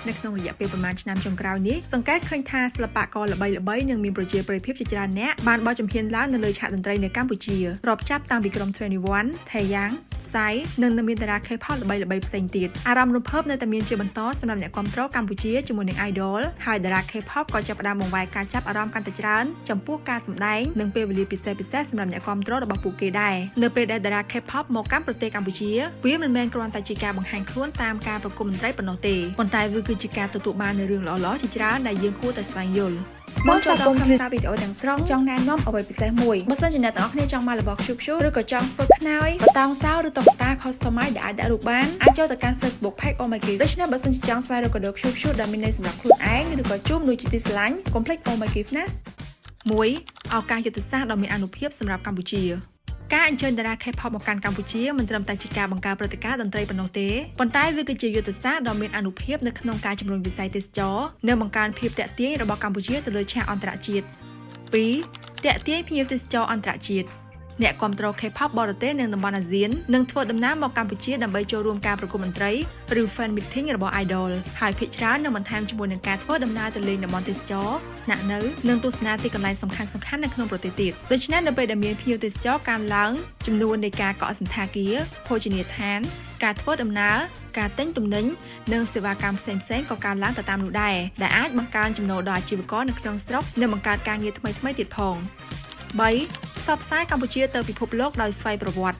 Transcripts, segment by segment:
ในក្នុងរយៈពេលប្រមាណឆ្នាំចុងក្រោយនេះសង្កេតឃើញថាសិល្បករល្បីៗនិងមានប្រជាប្រិយភាពជាច្រើនអ្នកបានបោះជំហានឡើងនៅលើឆាកតន្ត្រីនៅកម្ពុជារាប់ចាប់តាំងពីក្រុម21 Taeyang Psy និងមានតារា K-pop ល្បីៗផ្សេងទៀតអារម្មណ៍រំភើបនៅតែមានជាបន្តសម្រាប់អ្នកគាំទ្រកម្ពុជាជាមួយនឹង idol ហើយតារា K-pop ក៏ចាប់ផ្ដើមបង្វែរការចាប់អារម្មណ៍កាន់តែច្រើនចំពោះការសម្ដែងនិងពេលវេលាពិសេសៗសម្រាប់អ្នកគាំទ្ររបស់ពួកគេដែរនៅពេលដែលតារា K-pop មកកាន់ប្រទេសកម្ពុជាវាមិនមែនគ្រាន់តែជាការបង្ហាញខ្លួនតាមការប្រគំតន្ត្រីប៉ុណ្ណោះទេប៉ុន្តែវាគឺជាការទទួលបាននូវរឿងល្អៗជាច្រើនដែលយើងគួរតែស្វែងយល់សូមស្វាគមន៍តាមវីដេអូទាំងស្រុងចង់ណែនាំអ្វីពិសេសមួយបើសិនជាអ្នកទាំងអស់គ្នាចង់មករបស់ Cube ឬក៏ចង់ធ្វើខ្នើយបតងសោឬតុក្កតា customize ដែលអាចដាក់រូបបានអាចចូលទៅកាន់ Facebook page Oh My Gift ដូច្នេះបើសិនជាចង់ស្វែងរកកាដូ Cube ដែលមានន័យសម្រាប់ខ្លួនឯងឬក៏ជូនមនុស្សជាទីស្រឡាញ់កុំភ្លេច Oh My Gift ណា1ឱកាសយុទ្ធសាស្ត្រដ៏មានអានុភាពសម្រាប់កម្ពុជាការអញ្ជើញតារា K-pop មកកាន់កម្ពុជាមិនត្រឹមតែជាការបង្កើតព្រឹត្តិការណ៍តន្ត្រីប៉ុណ្ណោះទេប៉ុន្តែវាគឺជាយុទ្ធសាស្ត្រដ៏មានអានុភាពនៅក្នុងការជំរុញវិស័យទេសចរណ៍និងបង្កើនភាពទាក់ទាញរបស់កម្ពុជាទៅលើឆាកអន្តរជាតិ2ទាក់ទាញភ្ញៀវទេសចរអន្តរជាតិអ្នកគាំទ្រ K-pop បរទេសនៅតំបន់អាស៊ាននឹងធ្វើដំណើរមកកម្ពុជាដើម្បីចូលរួមការប្រគំតន្ត្រីឬ fan meeting របស់ idol ហើយភាគច្រើននឹងបន្ថែមជាមួយនឹងការធ្វើដំណើរទៅលេងតំបន់ទេសចរស្នាក់នៅនិងទស្សនាទីកន្លែងសំខាន់ៗនៅក្នុងប្រទេសទៀតដូច្នេះនៅពេលដែលមានភ្ញៀវទេសចរកើនឡើងចំនួននៃការកក់សណ្ឋាគារភោជនីយដ្ឋានការធ្វើដំណើរការទិញទំនិញនិងសេវាកម្មផ្សេងៗក៏កើនឡើងទៅតាមនោះដែរដែលអាចបង្កើនចំណូលដល់អាជីវករនៅក្នុងស្រុកនិងបង្កើតការងារថ្មីៗទៀតផង3ផ្សព្វផ្សាយកម្ពុជាទៅពិភពលោកដោយស្វ័យប្រវត្តិ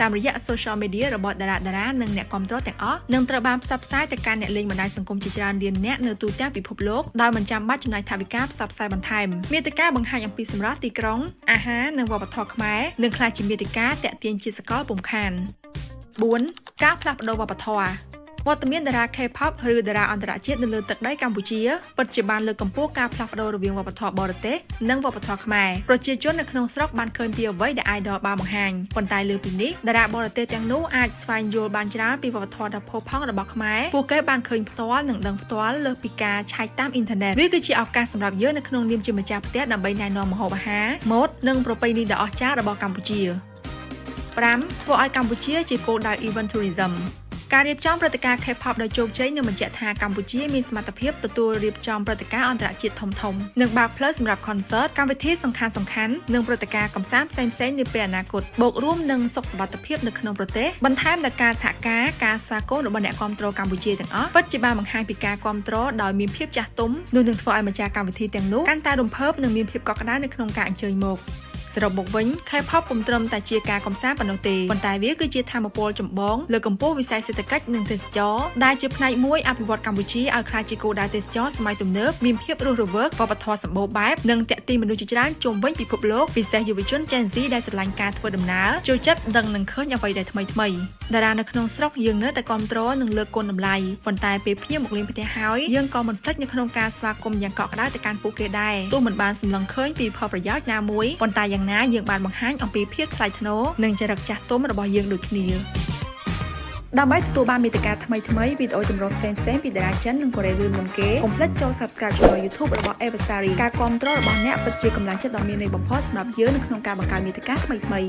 តាមរយៈ social media របស់តារានិងអ្នកគាំទ្រទាំងអស់នឹងត្រូវបានផ្សព្វផ្សាយទៅកាន់អ្នកលេងបណ្ដាញសង្គមជាច្រើនលានអ្នកនៅទូទាំងពិភពលោកដោយមិនចាំបាច់ចំណាយថវិកាផ្សព្វផ្សាយបន្ថែមមាតិកាបង្ហាញអំពីសម្រស់ទីក្រុងអាហារនិងវប្បធម៌ខ្មែរនឹងក្លាយជាមាតិកាទាក់ទាញជាសកលពុំខាន4ការផ្លាស់ប្ដូរវប្បធម៌វត្តមានតារា K-pop ឬតារាអន្តរជាតិនៅលើទឹកដីកម្ពុជាពិតជាបានលើកកម្ពស់ការផ្លាស់ប្ដូររវាងវប្បធម៌បរទេសនិងវប្បធម៌ខ្មែរប្រជាជននៅក្នុងស្រុកបានឃើញពីអ្វីដែល idol បានបង្ហាញប៉ុន្តែលើពីនេះតារាបរទេសទាំងនោះអាចស្វែងយល់បានច្រើនពីវប្បធម៌ដ៏ផូរផង់របស់ខ្មែរពួកគេបានឃើញផ្ទាល់និងដឹងផ្ទាល់លើពីការឆែកតាមអ៊ីនធឺណិតវាគឺជាឱកាសសម្រាប់យើងនៅក្នុងនាមជាម្ចាស់ផ្ទះដើម្បីណែនាំម្ហូបអាហារម៉ូដនិងប្រពៃណីដ៏អស្ចារ្យរបស់កម្ពុជា5ធ្វើឲ្យកម្ពុជាជាគោលដៅ event tourismការរៀបចំព្រឹត្តិការណ៍ K-pop ដ៏ជោគជ័យនឹងបញ្ជាក់ថាកម្ពុជាមានសមត្ថភាពទទួលរៀបចំព្រឹត្តិការណ៍អន្តរជាតិធំៗនិងបើកផ្លូវសម្រាប់ concert កម្មវិធីសំខាន់ៗនិងព្រឹត្តិការណ៍កម្សាន្តផ្សេងៗនាពេលអនាគតបូករួមនឹងសុខសុវត្ថិភាពនៅក្នុងប្រទេសបន្ថែមដល់ការសហការស្វាគមន៍របស់អ្នកគាំទ្រកម្ពុជាទាំងអស់ពិតជាបានបង្ហាញពីការគាំទ្រដោយមានភាពចាស់ទុំនោះនឹងធ្វើឲ្យម្ចាស់កម្មវិធីទាំងនោះកាន់តែរំភើបនិងមានភាពកក់ក្ដៅនៅក្នុងការអញ្ជើញមកសរុបមកវិញ K-pop ពុំត្រឹមតែជាការកម្សាន្តប៉ុណ្ណោះទេប៉ុន្តែវាគឺជាថាមពលចម្បងលើកកម្ពស់វិស័យសេដ្ឋកិច្ចនិងទេសចរណ៍ដែលជាផ្នែកមួយអភិវឌ្ឍកម្ពុជាឲ្យក្លាយជាគោលដៅទេសចរណ៍សម័យទំនើបមានភាពរស់រវើកវប្បធម៌សម្បូរបែបនិងទាក់ទាញមនុស្សជាច្រើនជុំវិញពិភពលោកពិសេសយុវជន Gen Z ដែលស្រឡាញ់ការធ្វើដំណើរចូលចិត្តដឹងនិងឃើញអ្វីដែលថ្មីៗតារានៅក្នុងស្រុកយើងនៅតែគាំទ្រនិងលើកគុណតម្លៃប៉ុន្តែពេលភ្ញៀវមកលេងផ្ទះហើយយើងក៏មិនភ្លេចនៅក្នុងការស្វាគមន៍យ៉ាងកក់ក្ដៅទៅកាន់ពួកគេដែរទោះមិនបានសម្លឹងឃើញពីផលប្រយោជន៍ណាមួយប៉ុន្តែយ៉ាងណាយើងបានបង្ហាញអំពីភាពថ្លៃថ្នូរនិងចរិតចាស់ទុំរបស់យើងដូចគ្នាដើម្បីទទួលបានមាតិកាថ្មីៗវីដេអូចម្រុះផ្សេងៗពីតារាចិននិងកូរ៉េលឿនមុនគេកុំភ្លេចចូល Subscribe ចូល YouTube របស់ Eva Starry ការគាំទ្ររបស់អ្នកពិតជាកម្លាំងចិត្តដ៏មានន័យបំផុតសម្រាប់យើងនៅក្នុងការបង្កើតមាតិកាថ្មីៗ